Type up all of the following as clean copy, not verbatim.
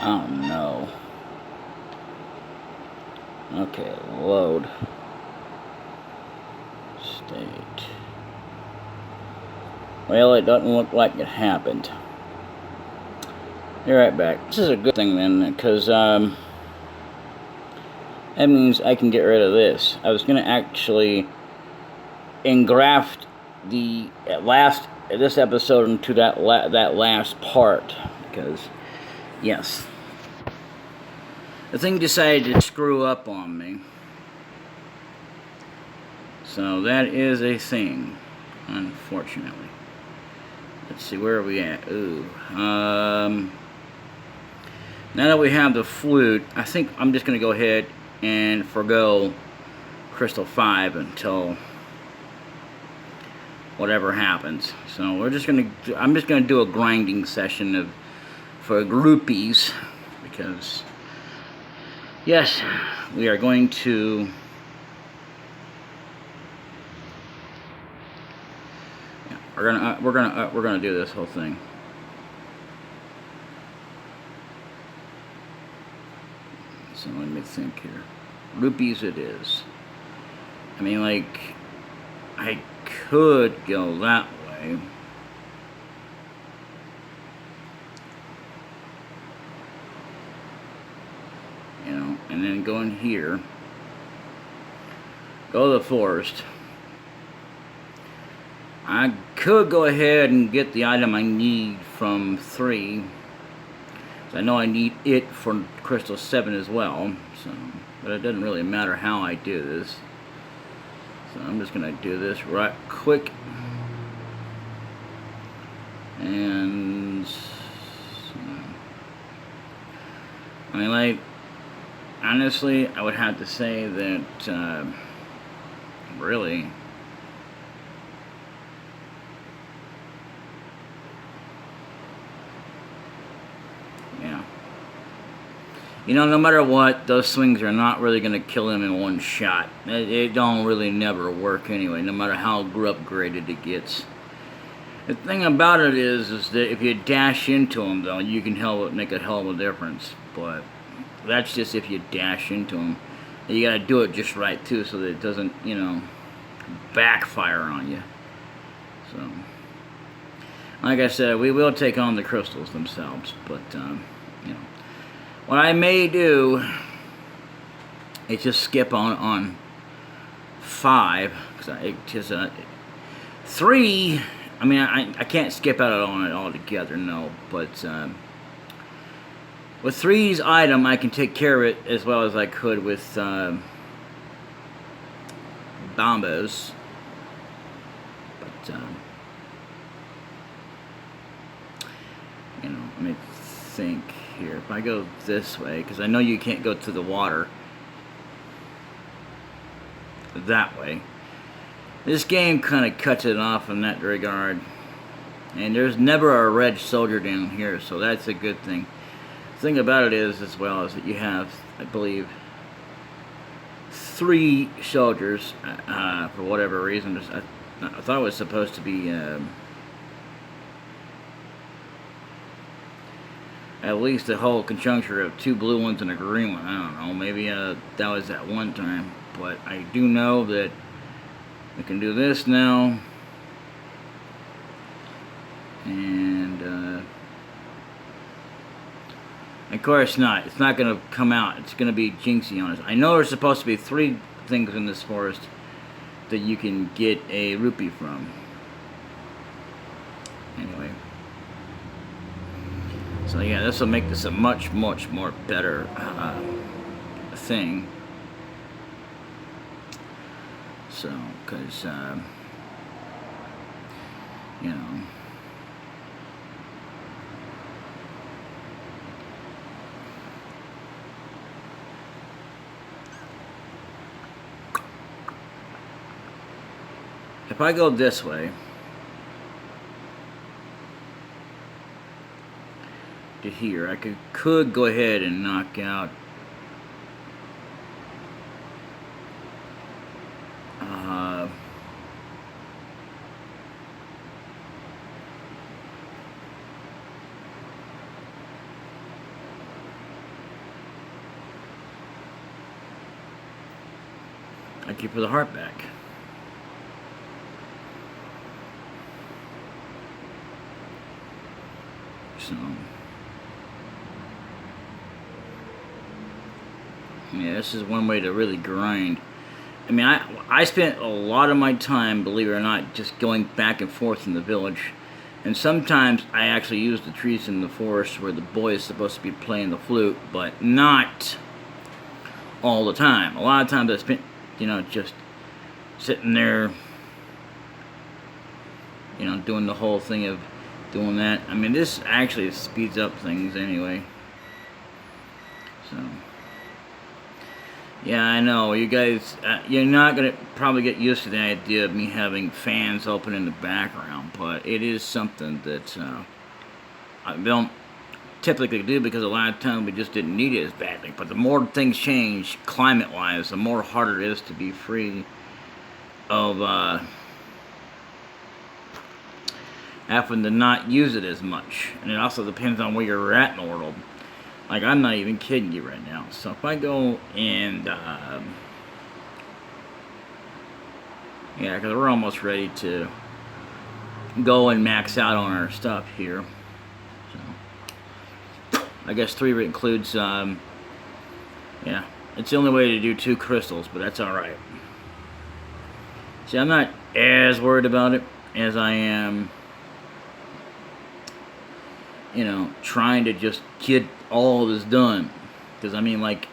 Oh no. Okay, load. State. Well, it doesn't look like it happened. Be right back. This is a good thing then, because that means I can get rid of this. I was going to actually engraft this episode into that last part, because yes, the thing decided to screw up on me. So that is a thing, unfortunately. Let's see, where are we at? Ooh. Now that we have the flute, I think I'm just going to go ahead and forgo Crystal 5 until whatever happens. So we're just going to, I'm just going to do a grinding session for Rupees, because yes, we are going to we're gonna do this whole thing. So let me think here. Rupees it is. I mean, like, I could go that way. You know, and then go in here. Go to the forest. I could go ahead and get the item I need from 3. I know I need it for Crystal 7 as well, so, but it doesn't really matter how I do this. So I'm just going to do this right quick. And I mean, like, honestly, I would have to say that really, yeah. You know, no matter what, those swings are not really going to kill him in one shot. It don't really never work anyway, no matter how upgraded it gets. The thing about it is that if you dash into him, though, you can make a hell of a difference. But that's just if you dash into him. You got to do it just right, too, so that it doesn't, you know, backfire on you. So, like I said, we will take on the crystals themselves, but, you know. What I may do is just skip on 5, because 3, I mean, I can't skip out on it altogether, no, but with 3's item, I can take care of it as well as I could with Bombos, but, you know, let me think here. If I go this way, because I know you can't go to the water that way. This game kind of cuts it off in that regard. And there's never a red soldier down here, so that's a good thing. The thing about it is, as well, is that you have, I believe, 3 soldiers, for whatever reason. I thought it was supposed to be at least a whole conjuncture of 2 blue ones and a green one. I don't know, maybe that was at one time. But I do know that I can do this now. And of course not. It's not going to come out. It's going to be jinxy on us. I know there's supposed to be 3 things in this forest that you can get a rupee from. Anyway. So yeah, this will make this a much more better thing. So, because, you know, if I go this way to here, I could go ahead and knock out I keep the heart back. So, yeah, this is one way to really grind. I mean, I spent a lot of my time, believe it or not, just going back and forth in the village. And sometimes I actually use the trees in the forest where the boy is supposed to be playing the flute, but not all the time. A lot of times I spent, you know, just sitting there, you know, doing the whole thing of doing that. I mean, this actually speeds up things anyway. So, yeah, I know, you guys, you're not going to probably get used to the idea of me having fans open in the background, but it is something that I don't typically do because a lot of times we just didn't need it as badly. But the more things change, climate-wise, the more harder it is to be free of having to not use it as much. And it also depends on where you're at in the world. Like, I'm not even kidding you right now. So if I go and, yeah, because we're almost ready to go and max out on our stuff here. So, I guess 3 includes, yeah, it's the only way to do 2 crystals, but that's alright. See, I'm not as worried about it as I am, you know, trying to just get all this done. Because, I mean, like,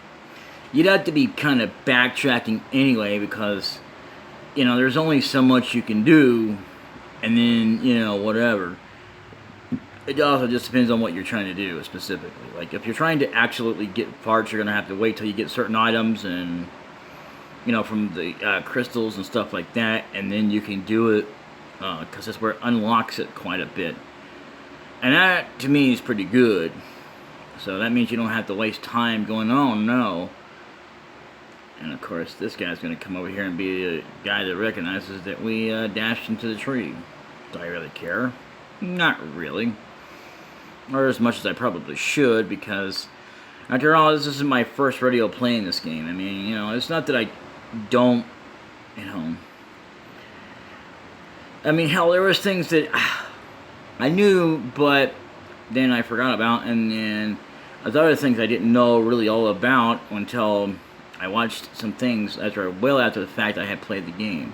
you'd have to be kind of backtracking anyway because, you know, there's only so much you can do, and then, you know, whatever. It also just depends on what you're trying to do specifically. Like, if you're trying to absolutely get parts, you're going to have to wait till you get certain items and, you know, from the crystals and stuff like that, and then you can do it, because that's where it unlocks it quite a bit. And that, to me, is pretty good. So that means you don't have to waste time going, oh, no. And, of course, this guy's going to come over here and be a guy that recognizes that we dashed into the tree. Do I really care? Not really. Or as much as I probably should, because, after all, this isn't my first rodeo playing this game. I mean, you know, it's not that I don't, you know. I mean, hell, there was things that I knew, but then I forgot about, and then there's other things I didn't know really all about until I watched some things well after the fact I had played the game.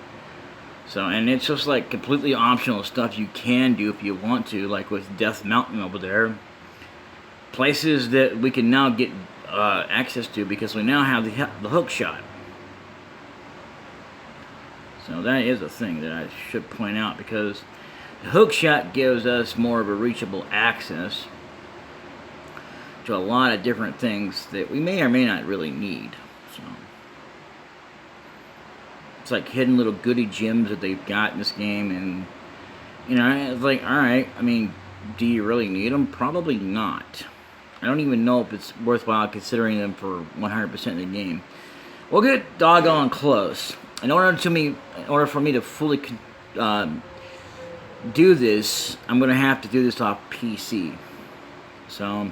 So, and it's just like completely optional stuff you can do if you want to, like with Death Mountain over there. Places that we can now get access to because we now have the hook shot. So that is a thing that I should point out, because the hook shot gives us more of a reachable access to a lot of different things that we may or may not really need. So it's like hidden little goody gems that they've got in this game, and you know, it's like, alright, I mean, do you really need them? Probably not. I don't even know if it's worthwhile considering them for 100% of the game. We'll get doggone close. In order for me to fully do this, I'm going to have to do this off PC. So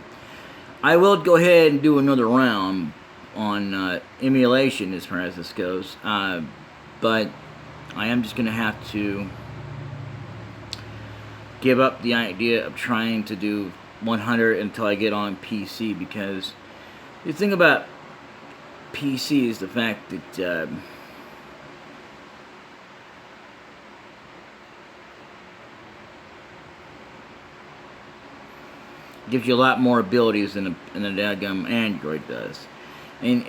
I will go ahead and do another round on emulation as far as this goes, but I am just going to have to give up the idea of trying to do 100 until I get on PC, because the thing about PC is the fact that gives you a lot more abilities than a daggum Android does, and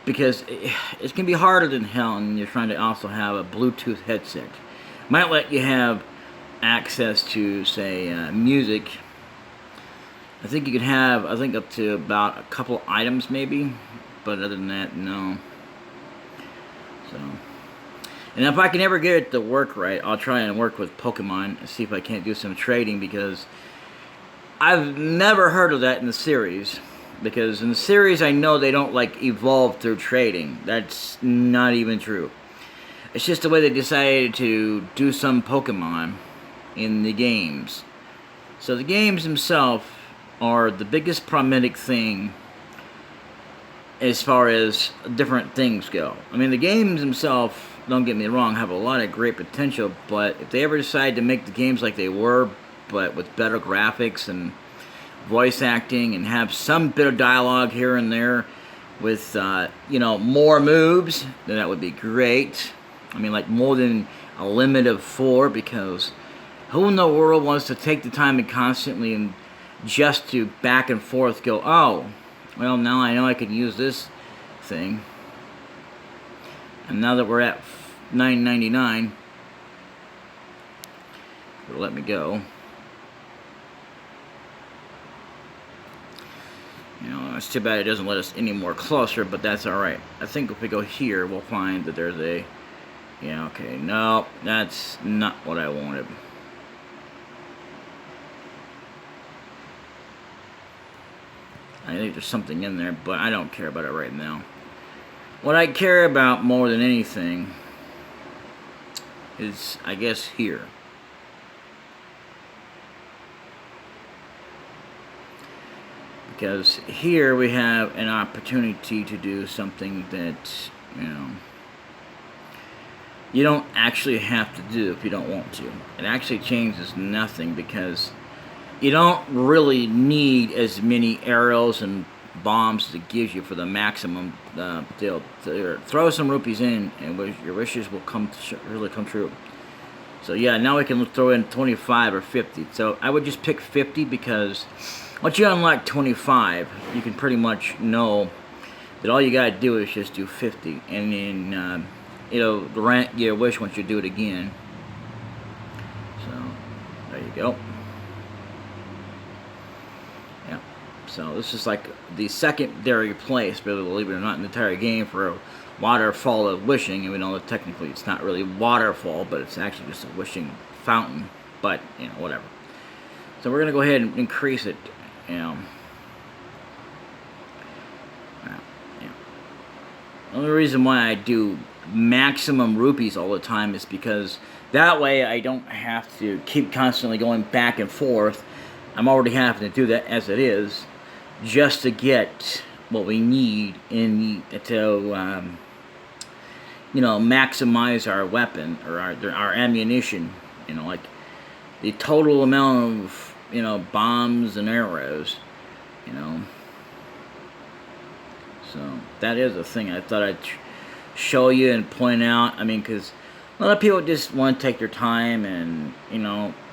because it can be harder than hell, and you're trying to also have a Bluetooth headset. Might let you have access to, say, music. I think you could have, I think, up to about a couple items maybe, but other than that, no. So, and if I can ever get it to work right, I'll try and work with Pokemon and see if I can't do some trading, because I've never heard of that in the series. Because in the series, I know they don't, like, evolve through trading. That's not even true. It's just the way they decided to do some Pokemon in the games. So the games themselves are the biggest problematic thing as far as different things go. I mean, the games themselves, don't get me wrong, have a lot of great potential, but if they ever decide to make the games like they were, but with better graphics and voice acting and have some bit of dialogue here and there with, more moves, then that would be great. I mean, like more than a limit of 4, because who in the world wants to take the time and constantly and just to back and forth go, oh, well, now I know I could use this thing. And now that we're at $9.99, it'll let me go. It's too bad it doesn't let us any more closer, but that's alright. I think if we go here, we'll find that there's a... Yeah, okay. No, that's not what I wanted. I think there's something in there, but I don't care about it right now. What I care about more than anything is, I guess, here. Because here we have an opportunity to do something that, you don't actually have to do if you don't want to. It actually changes nothing, because you don't really need as many arrows and bombs as it gives you for the maximum deal. Throw some rupees in, and your wishes will really come true. So yeah, now we can throw in 25 or 50. So I would just pick 50, because once you unlock 25, you can pretty much know that all you gotta do is just do 50, and then it'll grant your wish once you do it again. So there you go. Yeah. So this is like the secondary place, believe it or not, in the entire game for a waterfall of wishing, even though technically it's not really waterfall, but it's actually just a wishing fountain. But whatever. So we're gonna go ahead and increase it. The only reason why I do maximum rupees all the time is because that way I don't have to keep constantly going back and forth. I'm already having to do that as it is, just to get what we need to maximize our weapon or our ammunition. Like the total amount of bombs and arrows. So that is a thing I thought I'd show you and point out. I mean, because a lot of people just want to take their time and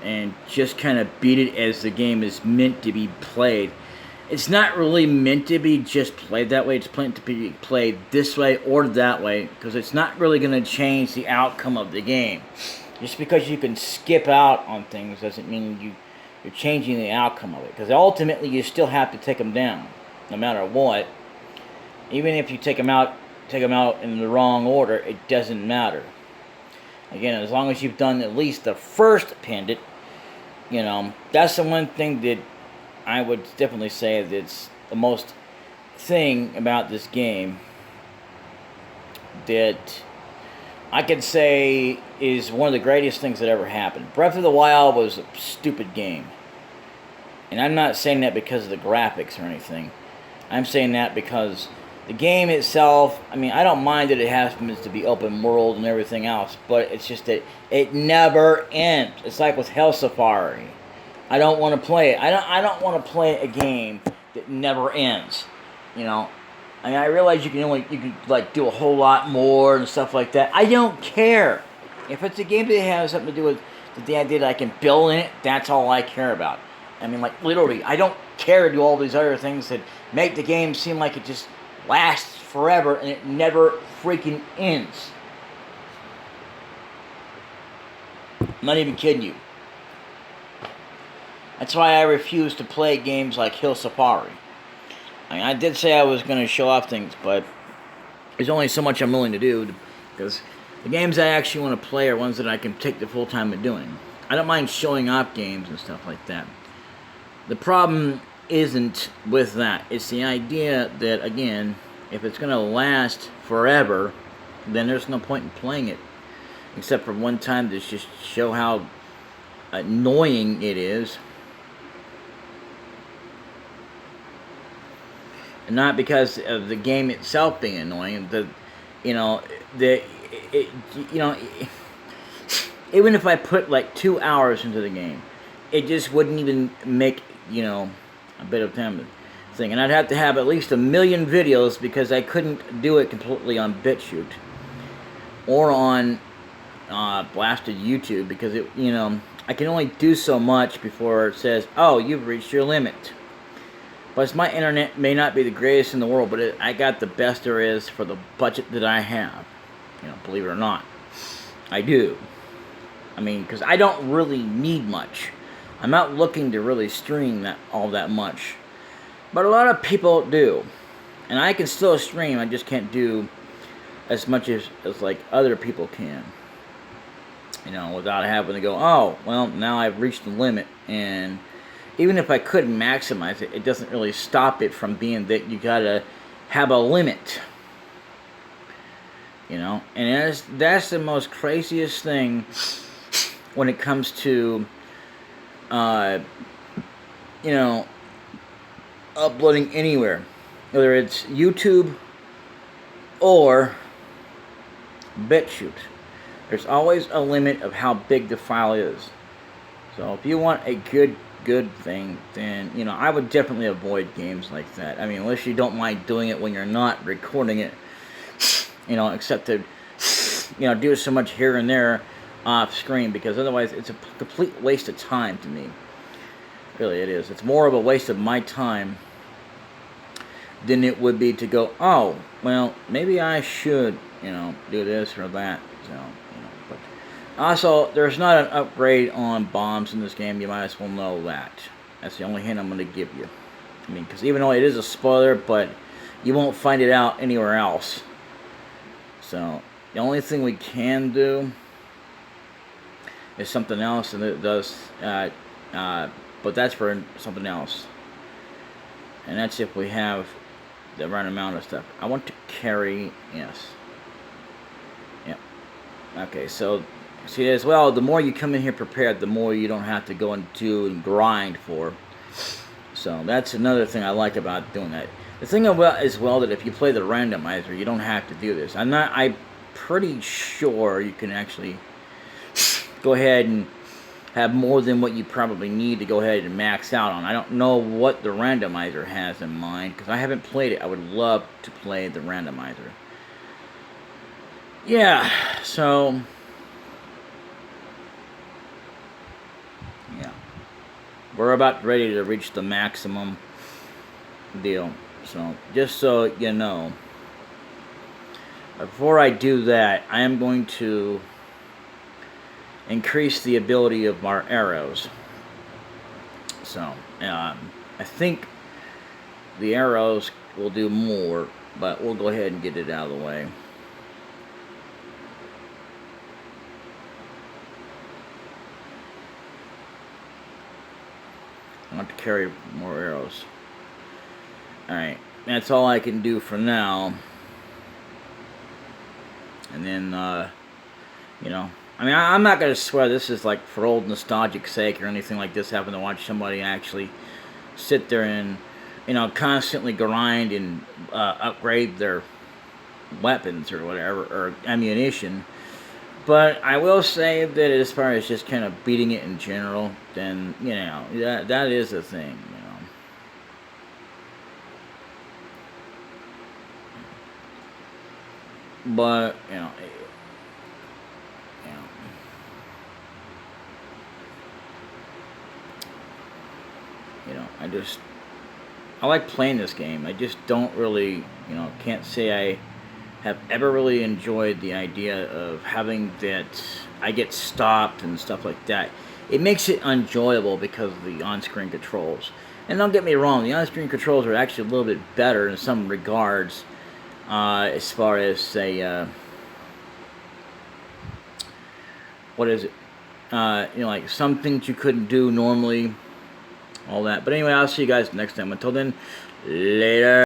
and just kind of beat it as the game is meant to be played. It's not really meant to be just played that way. It's meant to be played this way or that way, because it's not really going to change the outcome of the game. Just because you can skip out on things doesn't mean you're changing the outcome of it, because ultimately you still have to take them down, no matter what. Even if you take them out in the wrong order, it doesn't matter. Again, as long as you've done at least the first pendant, that's the one thing that I would definitely say that's the most thing about this game that I could say is one of the greatest things that ever happened. Breath of the Wild was a stupid game. And I'm not saying that because of the graphics or anything. I'm saying that because the game itself, I mean, I don't mind that it happens to be open world and everything else, but it's just that it never ends. It's like with Hell Safari. I don't want to play it. I don't want to play a game that never ends. I mean, I realize you can like do a whole lot more and stuff like that. I don't care. If it's a game that has something to do with the idea that I can build in it, that's all I care about. I mean, like literally, I don't care to do all these other things that make the game seem like it just lasts forever and it never freaking ends. I'm not even kidding you. That's why I refuse to play games like Hill Safari. I mean, I did say I was going to show off things, but there's only so much I'm willing to do, because the games I actually want to play are ones that I can take the full time of doing. I don't mind showing off games and stuff like that. The problem isn't with that. It's the idea that, again, if it's going to last forever, then there's no point in playing it. Except for one time to just show how annoying it is. and not because of the game itself being annoying. You know, the, it, you know, even if I put like 2 hours into the game, it just wouldn't even make, a bit of time thing. And I'd have to have at least 1,000,000 videos because I couldn't do it completely on BitChute or on blasted YouTube because I can only do so much before it says, oh, you've reached your limit. Plus, my internet may not be the greatest in the world, but I got the best there is for the budget that I have. Believe it or not, I do. I mean, because I don't really need much. I'm not looking to really stream all that much. But a lot of people do. And I can still stream, I just can't do as much as like other people can. Without having to go, oh, well, now I've reached the limit. And even if I could maximize it, it doesn't really stop it from being that you gotta have a limit. And that's the most craziest thing when it comes to, uploading anywhere, whether it's YouTube or BitChute. There's always a limit of how big the file is. So if you want a good thing, then I would definitely avoid games like that. I mean, unless you don't mind doing it when you're not recording it, except to do so much here and there off screen, because otherwise it's a complete waste of time to me. Really, it is. It's more of a waste of my time than it would be to go, oh, well, maybe I should, do this or that. So, but also, there's not an upgrade on bombs in this game. You might as well know that. That's the only hint I'm going to give you. I mean, because even though it is a spoiler, but you won't find it out anywhere else. So, the only thing we can do is something else, and it does, but that's for something else. And that's if we have the right amount of stuff. I want to carry, yes. Yep. Okay, so, see as well, the more you come in here prepared, the more you don't have to go into and grind for. So, that's another thing I like about doing that. The thing about as well that if you play the randomizer, you don't have to do this. I'm pretty sure you can actually go ahead and have more than what you probably need to go ahead and max out on. I don't know what the randomizer has in mind, because I haven't played it. I would love to play the randomizer. Yeah, so... yeah. We're about ready to reach the maximum deal. So, just so you know, before I do that, I am going to increase the ability of our arrows. So, I think the arrows will do more, but we'll go ahead and get it out of the way. I want to carry more arrows. Alright, that's all I can do for now. And then, I mean, I'm not going to swear this is like for old nostalgic sake or anything like this, having to watch somebody actually sit there and, constantly grind and upgrade their weapons or whatever, or ammunition. But I will say that as far as just kind of beating it in general, then, that is a thing, But, I like playing this game. I just don't really, can't say I have ever really enjoyed the idea of having that I get stopped and stuff like that. It makes it enjoyable because of the on-screen controls. And don't get me wrong, the on-screen controls are actually a little bit better in some regards, as far as, say, what is it? Like some things you couldn't do normally, all that. But anyway, I'll see you guys next time. Until then, later.